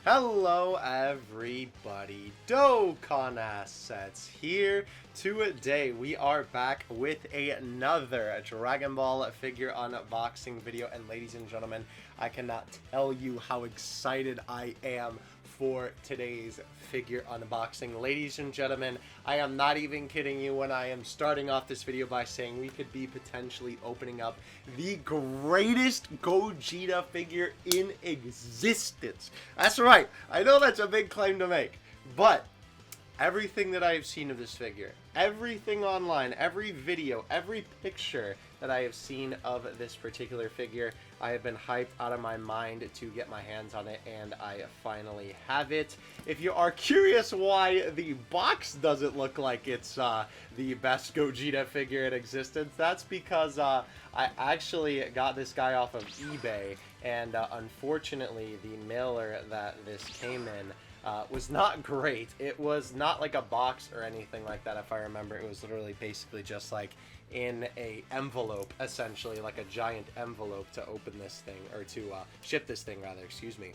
Hello everybody, Dokkan Assets here. Today we are back with another Dragon Ball figure unboxing video, and ladies and gentlemen, I cannot tell you how excited I am for today's figure unboxing. Ladies and gentlemen, I am not even kidding you when I am starting off this video by saying we could be potentially opening up the greatest Gogeta figure in existence. That's right, I know that's a big claim to make, but everything that I have seen of this figure, everything online, every video, every picture that I have seen of this particular figure, I have been hyped out of my mind to get my hands on it, and I finally have it. If you are curious why the box doesn't look like it's the best Gogeta figure in existence, that's because I actually got this guy off of eBay, and unfortunately the mailer that this came in was not great. It was not like a box or anything like that, if I remember. It was literally basically just like in a envelope, essentially, like a giant envelope to open this thing, or to ship this thing rather, excuse me.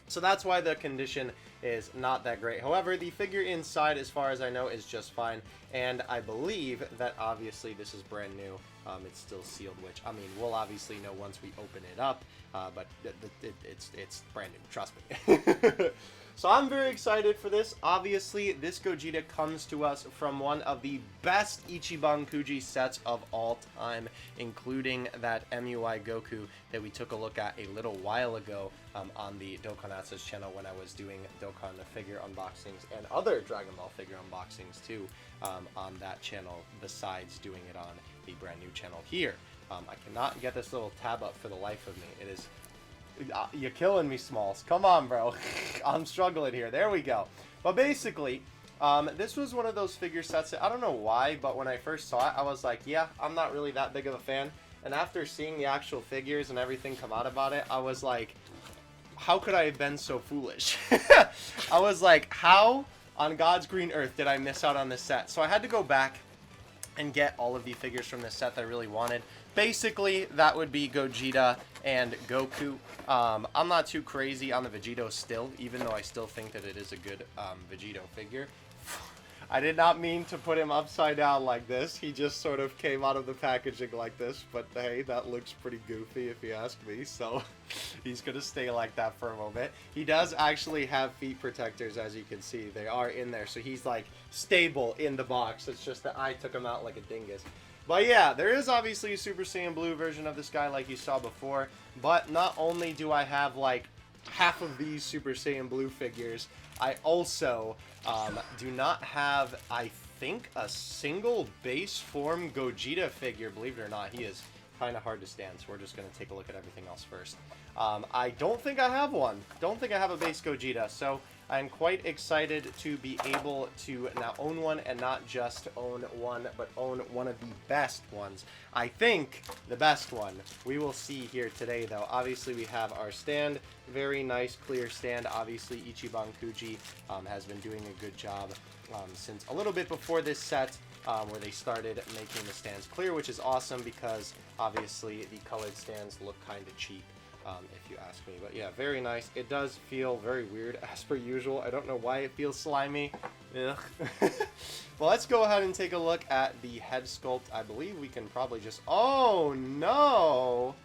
So that's why the condition is not that great. However, the figure inside, as far as I know, is just fine, and I believe that obviously this is brand new. It's still sealed, which, I mean, we'll obviously know once we open it up, but it's brand new, trust me. So I'm very excited for this. Obviously, this Gogeta comes to us from one of the best Ichiban Kuji sets of all time, including that MUI Goku that we took a look at a little while ago on the Dokkan Assets channel when I was doing Dokkan figure unboxings and other Dragon Ball figure unboxings too on that channel, besides doing it on the brand new channel here. I cannot get this little tab up for the life of me. It is... You're killing me, Smalls. Come on, bro. I'm struggling here. There we go. But basically, this was one of those figure sets that, I don't know why, but when I first saw it, I was like, yeah, I'm not really that big of a fan. And after seeing the actual figures and everything come out about it, I was like, how could I have been so foolish? I was like, how on God's green earth did I miss out on this set? So I had to go back and get all of the figures from this set that I really wanted. Basically, that would be Gogeta and Goku. I'm not too crazy on the Vegito still, even though I still think that it is a good Vegito figure. I did not mean to put him upside down like this. He just sort of came out of the packaging like this, but hey, that looks pretty goofy if you ask me, so he's going to stay like that for a moment. He does actually have feet protectors, as you can see. They are in there, so he's like stable in the box. It's just that I took him out like a dingus. But yeah, there is obviously a Super Saiyan Blue version of this guy like you saw before, but not only do I have like half of these Super Saiyan Blue figures, I also do not have, I think, a single base form Gogeta figure. Believe it or not, he is kind of hard to stand, so we're just going to take a look at everything else first. I don't think I have one. Don't think I have a base Gogeta, so I'm quite excited to be able to now own one, and not just own one, but own one of the best ones. I think the best one. We will see here today, though. Obviously, we have our stand. Very nice, clear stand. Obviously, Ichiban Kuji has been doing a good job since a little bit before this set, where they started making the stands clear, which is awesome because, obviously, the colored stands look kind of cheap. If you ask me. But yeah, very nice. It does feel very weird as per usual. I don't know why it feels slimy. Ugh. Well, let's go ahead and take a look at the head sculpt. I believe we can probably just... Oh, no!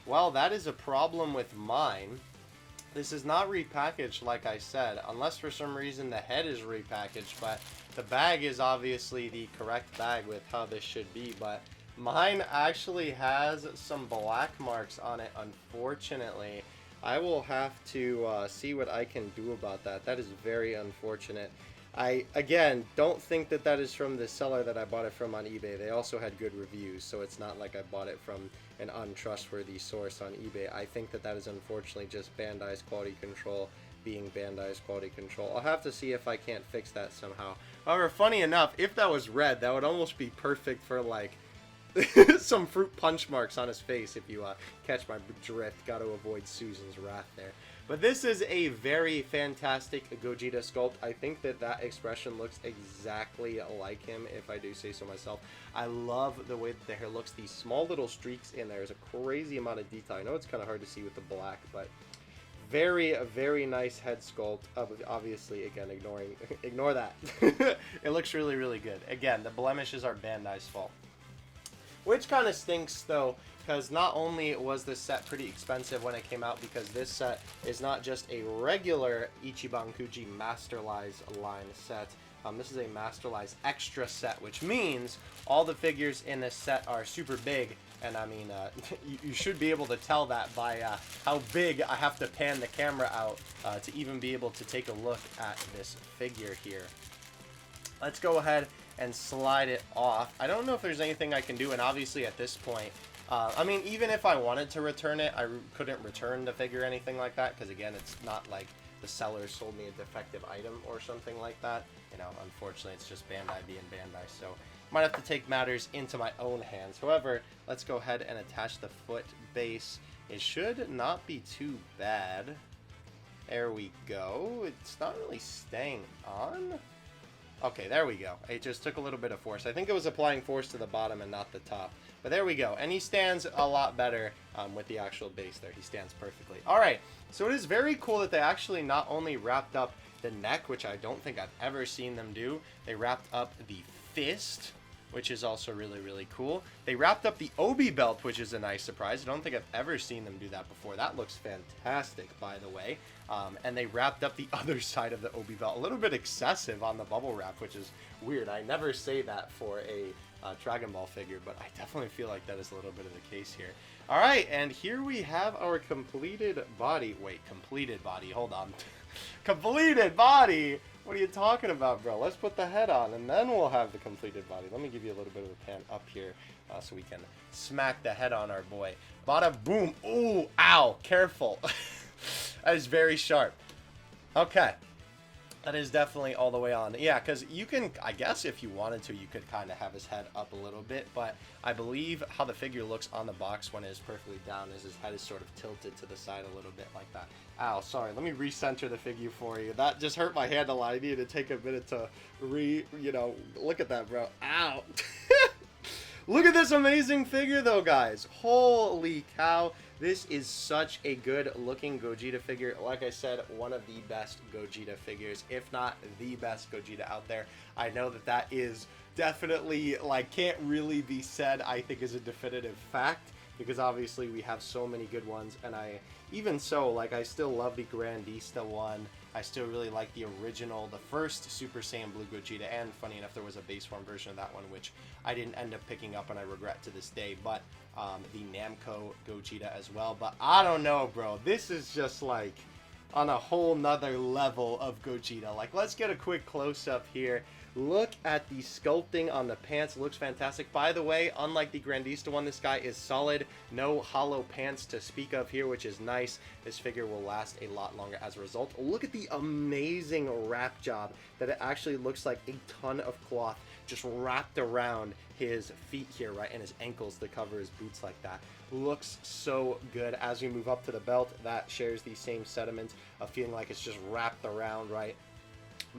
Well, that is a problem with mine. This is not repackaged, like I said, unless for some reason the head is repackaged, but the bag is obviously the correct bag with how this should be, but mine actually has some black marks on it, unfortunately. I will have to see what I can do about that. That is very unfortunate. I, again, don't think that that is from the seller that I bought it from on eBay. They also had good reviews, so it's not like I bought it from an untrustworthy source on eBay. I think that that is unfortunately just Bandai's quality control being Bandai's quality control. I'll have to see if I can't fix that somehow. However, funny enough, if that was red, that would almost be perfect for, like, some fruit punch marks on his face, if you catch my drift. Got to avoid Susan's wrath there. But this is a very fantastic Gogeta sculpt. I think that that expression looks exactly like him, if I do say so myself. I love the way that the hair looks. These small little streaks in there is a crazy amount of detail. I know it's kind of hard to see with the black, but Very, very nice head sculpt. Obviously, again, ignore that. It looks really, really good. Again, the blemishes are Bandai's fault. Which kind of stinks, though, because not only was this set pretty expensive when it came out, because this set is not just a regular Ichiban Kuji Masterlise line set. This is a Masterlise extra set, which means all the figures in this set are super big. And I mean, you should be able to tell that by how big I have to pan the camera out to even be able to take a look at this figure here. Let's go ahead and slide it off. I don't know if there's anything I can do, and obviously at this point, I mean, even if I wanted to return it, I couldn't return the figure or anything like that, because again, it's not like the seller sold me a defective item or something like that. You know, unfortunately, it's just Bandai being Bandai, so might have to take matters into my own hands. However, let's go ahead and attach the foot base. It should not be too bad. There we go. It's not really staying on. Okay, there we go. It just took a little bit of force. I think it was applying force to the bottom and not the top. But there we go. And he stands a lot better with the actual base there. He stands perfectly. All right. So it is very cool that they actually not only wrapped up the neck, which I don't think I've ever seen them do. They wrapped up the fist, which is also really, really cool. They wrapped up the obi belt, which is a nice surprise. I don't think I've ever seen them do that before. That looks fantastic, by the way. And they wrapped up the other side of the obi belt. A little bit excessive on the bubble wrap, which is weird. I never say that for a Dragon Ball figure, but I definitely feel like that is a little bit of the case here. All right, and here we have our completed body. Wait, completed body. Hold on. Completed body? What are you talking about, bro? Let's put the head on, and then we'll have the completed body. Let me give you a little bit of a pan up here so we can smack the head on our boy. Bada boom. Ooh, ow. Careful. That is very sharp. Okay. That is definitely all the way on. Yeah, because you can, I guess if you wanted to, you could kind of have his head up a little bit, but I believe how the figure looks on the box when it is perfectly down is his head is sort of tilted to the side a little bit like that. Ow, sorry. Let me recenter the figure for you. That just hurt my hand a lot. I needed to take a minute to look at that, bro. Ow. Look at this amazing figure, though, guys. Holy cow. This is such a good looking Gogeta figure. Like I said, one of the best Gogeta figures, if not the best Gogeta out there. I know that that is definitely, like, can't really be said, I think, is a definitive fact, because obviously we have so many good ones, and even so, like, I still love the Grandista one. I still really like the original, the first Super Saiyan Blue Gogeta, and funny enough, there was a base form version of that one, which I didn't end up picking up, and I regret to this day, but the Namco Gogeta as well. But I don't know, bro. This is just, like, on a whole nother level of Gogeta. Like, let's get a quick close-up here. Look at the sculpting on the pants. It looks fantastic. By the way, unlike the Grandista one, this guy is solid. No hollow pants to speak of here, which is nice. This figure will last a lot longer as a result. Look at the amazing wrap job that it actually looks like a ton of cloth just wrapped around his feet here, right, and his ankles to cover his boots like that. Looks so good. As we move up to the belt, that shares the same sentiment of feeling like it's just wrapped around, right?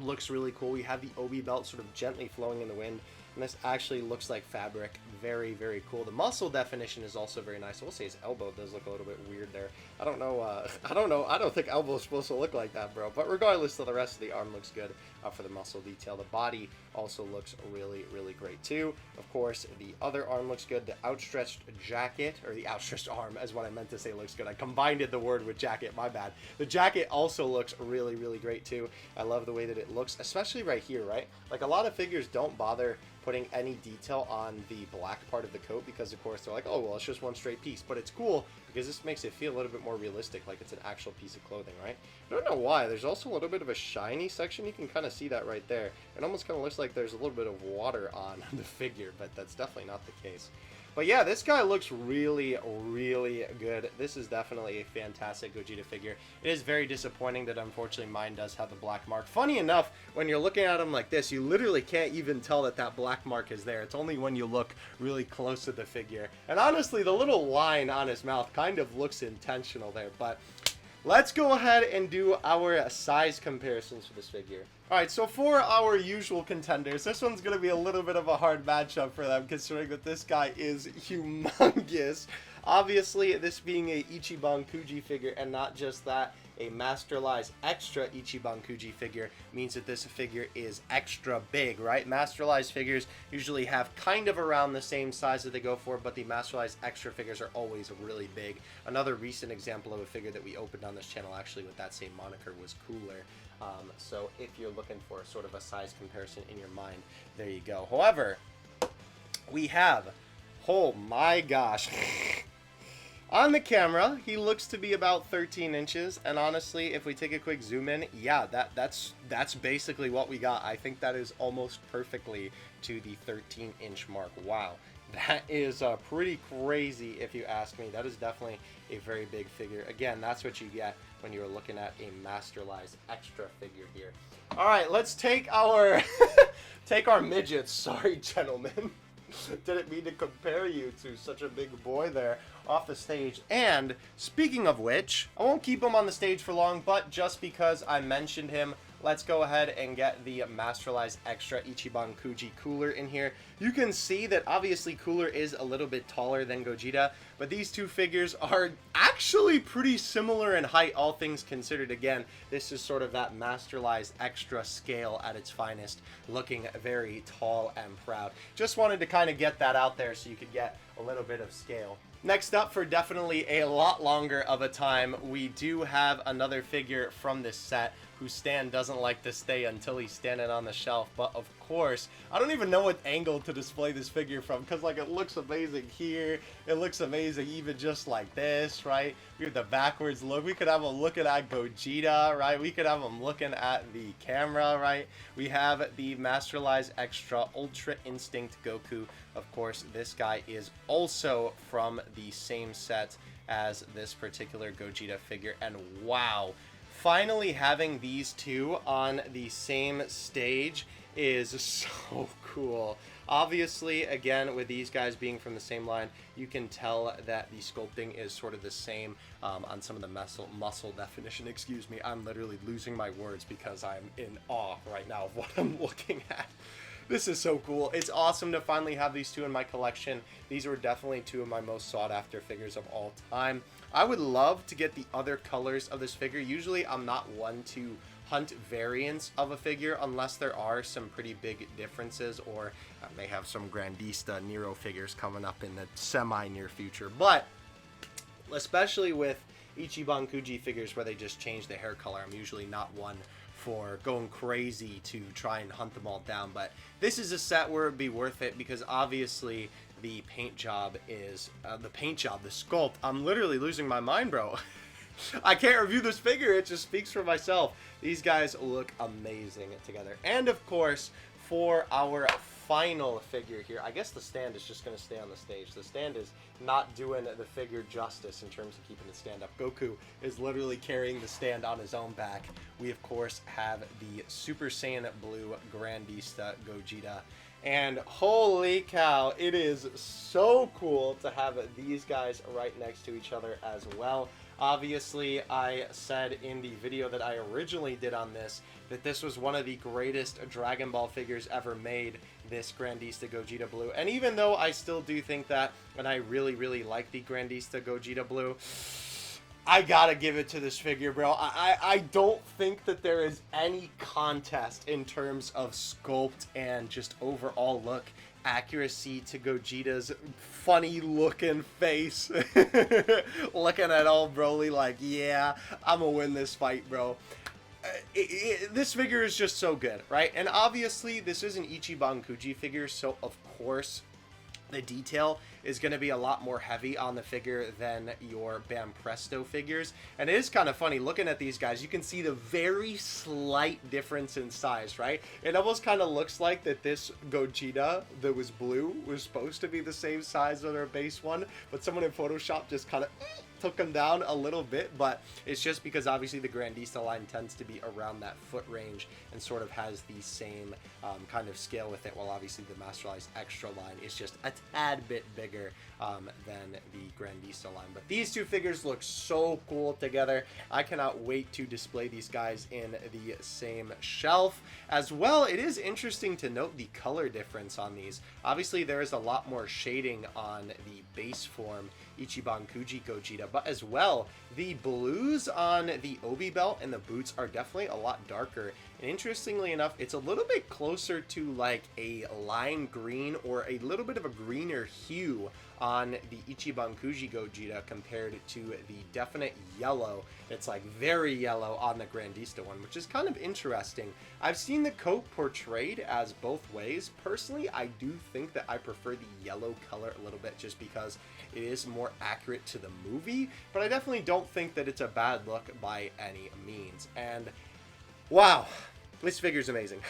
Looks really cool. We have the obi belt sort of gently flowing in the wind, and this actually looks like fabric. Very, very cool. The muscle definition is also very nice. I will say his elbow does look a little bit weird there. I don't know. I don't think elbow is supposed to look like that, bro. But regardless, the rest of the arm looks good for the muscle detail. The body also looks really, really great too. Of course, the other arm looks good. The outstretched jacket, or the outstretched arm, is what I meant to say looks good. I combined the word with jacket. My bad. The jacket also looks really, really great too. I love the way that it looks, especially right here, right? Like, a lot of figures don't bother putting any detail on the black part of the coat because, of course, they're like, oh, well, it's just one straight piece. But it's cool because this makes it feel a little bit more realistic, like it's an actual piece of clothing, right? I don't know why. There's also a little bit of a shiny section. You can kind of see that right there. It almost kind of looks like there's a little bit of water on the figure, but that's definitely not the case. But yeah, this guy looks really, really good. This is definitely a fantastic Gogeta figure. It is very disappointing that unfortunately mine does have the black mark. Funny enough, when you're looking at him like this, you literally can't even tell that that black mark is there. It's only when you look really close to the figure. And honestly, the little line on his mouth kind of looks intentional there. But let's go ahead and do our size comparisons for this figure. Alright, so for our usual contenders, this one's going to be a little bit of a hard matchup for them, considering that this guy is humongous. Obviously, this being a Ichiban Kuji figure, and not just that, a Masterlise Extra Ichiban Kuji figure means that this figure is extra big, right? Masterlise figures usually have kind of around the same size that they go for, but the Masterlise Extra figures are always really big. Another recent example of a figure that we opened on this channel actually with that same moniker was Cooler. So if you're looking for sort of a size comparison in your mind, there you go. However, we have, oh my gosh, on the camera, he looks to be about 13 inches, and honestly, if we take a quick zoom in, yeah, that's basically what we got. I think that is almost perfectly to the 13-inch mark. Wow, that is pretty crazy if you ask me. That is definitely a very big figure. Again, that's what you get when you're looking at a Masterlise Extra figure here. All right, let's take our take our midgets. Sorry, gentlemen. Didn't mean to compare you to such a big boy there off the stage. And speaking of which, I won't keep him on the stage for long, but just because I mentioned him, let's go ahead and get the Masterlise Extra Ichiban Kuji Cooler in here. You can see that obviously Cooler is a little bit taller than Gogeta, but these two figures are actually pretty similar in height, all things considered. Again, this is sort of that Masterlise Extra scale at its finest, looking very tall and proud. Just wanted to kind of get that out there so you could get a little bit of scale. Next up, for definitely a lot longer of a time, we do have another figure from this set whose stand doesn't like to stay until he's standing on the shelf. But of course, I don't even know what angle to display this figure from, because like it looks amazing here, it looks amazing even just like this, right? We have the backwards look. We could have him looking at Gogeta, right? We could have him looking at the camera, right? We have the Masterlise Extra Ultra Instinct Goku. Of course, this guy is also from the same set as this particular Gogeta figure, and wow, finally having these two on the same stage is so cool. Obviously, again, with these guys being from the same line, you can tell that the sculpting is sort of the same on some of the muscle definition. Excuse me, I'm literally losing my words because I'm in awe right now of what I'm looking at. This is so cool. It's awesome to finally have these two in my collection. These were definitely two of my most sought after figures of all time. I would love to get the other colors of this figure. Usually I'm not one to hunt variants of a figure unless there are some pretty big differences, or I may have some Grandista Nero figures coming up in the semi-near future. But especially with Ichiban Kuji figures where they just change the hair color, I'm usually not one for going crazy to try and hunt them all down. But this is a set where it'd be worth it because obviously the paint job is the sculpt. I'm literally losing my mind, bro. I can't review this figure, it just speaks for myself. These guys look amazing together. And of course, for our final figure here, I guess the stand is just going to stay on the stage. The stand is not doing the figure justice in terms of keeping it stand up. Goku is literally carrying the stand on his own back. We of course have the Super Saiyan Blue Grandista Gogeta. And holy cow, it is so cool to have these guys right next to each other as well. Obviously, I said in the video that I originally did on this that this was one of the greatest Dragon Ball figures ever made, this Grandista Gogeta Blue. And even though I still do think that, and I really like the Grandista Gogeta Blue, I gotta give it to this figure, bro. I don't think that there is any contest in terms of sculpt and just overall look. Accuracy to Gogeta's funny looking face. Looking at old Broly like, yeah, I'm gonna win this fight, bro. This figure is just so good, right? And obviously, this is an Ichiban Kuji figure, so of course, the detail is going to be a lot more heavy on the figure than your Bam Presto figures. And it is kind of funny looking at these guys. You can see the very slight difference in size, right? It almost kind of looks like that this Gogeta that was blue was supposed to be the same size as our base one, but someone in Photoshop just kind of took him down a little bit. But it's just because obviously the Grandista line tends to be around that foot range and sort of has the same kind of scale with it, while obviously the Masterlise Extra line is just a tad bit bigger than the Grandista line. But these two figures look so cool together. I cannot wait to display these guys in the same shelf. As well, it is interesting to note the color difference on these. Obviously, there is a lot more shading on the base form Ichiban Kuji Gogeta, but as well, the blues on the obi belt and the boots are definitely a lot darker. And interestingly enough, it's a little bit closer to like a lime green or a little bit of a greener hue on the Ichiban Kuji Gogeta compared to the definite yellow. It's like very yellow on the Grandista one, which is kind of interesting. I've seen the coat portrayed as both ways. Personally, I do think that I prefer the yellow color a little bit just because it is more accurate to the movie, but I definitely don't think that it's a bad look by any means. And wow, this figure's amazing.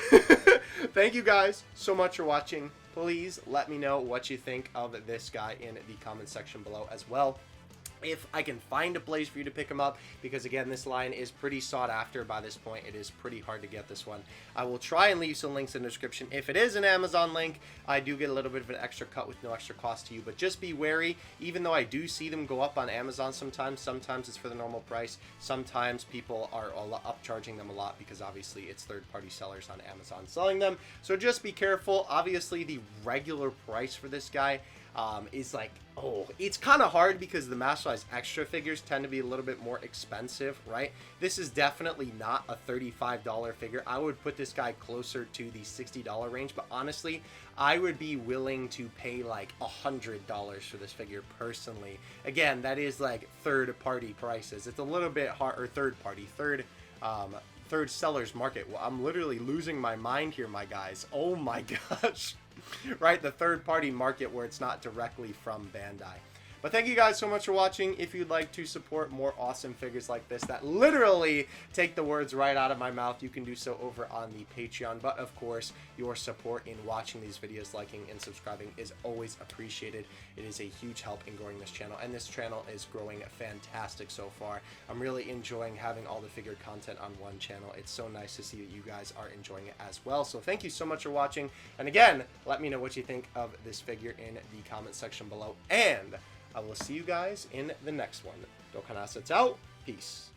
Thank you guys so much for watching. Please let me know what you think of this guy in the comment section below as well, if I can find a place for you to pick him up, because again, this line is pretty sought after by this point. It is pretty hard to get this one. I will try and leave some links in the description. If it is an Amazon link, I do get a little bit of an extra cut with no extra cost to you, but just be wary. Even though I do see them go up on Amazon sometimes it's for the normal price. Sometimes people are upcharging them a lot because obviously it's third-party sellers on Amazon selling them. So just be careful. Obviously, the regular price for this guy is like, oh, it's kind of hard because the Masterlise extra figures tend to be a little bit more expensive, right? This is definitely not a $35 figure. I would put this guy closer to the $60 range, but honestly, I would be willing to pay like $100 for this figure personally. Again, that is like third-party prices. It's a little bit hard, or third seller's market. Well, I'm literally losing my mind here, my guys. Oh my gosh. Right, the third-party market where it's not directly from Bandai. But thank you guys so much for watching. If you'd like to support more awesome figures like this that literally take the words right out of my mouth, you can do so over on the Patreon. But of course, your support in watching these videos, liking, and subscribing is always appreciated. It is a huge help in growing this channel, and this channel is growing fantastic so far. I'm really enjoying having all the figure content on one channel. It's so nice to see that you guys are enjoying it as well. So thank you so much for watching. And again, let me know what you think of this figure in the comment section below. And I will see you guys in the next one. Dokkan Assets out. Peace.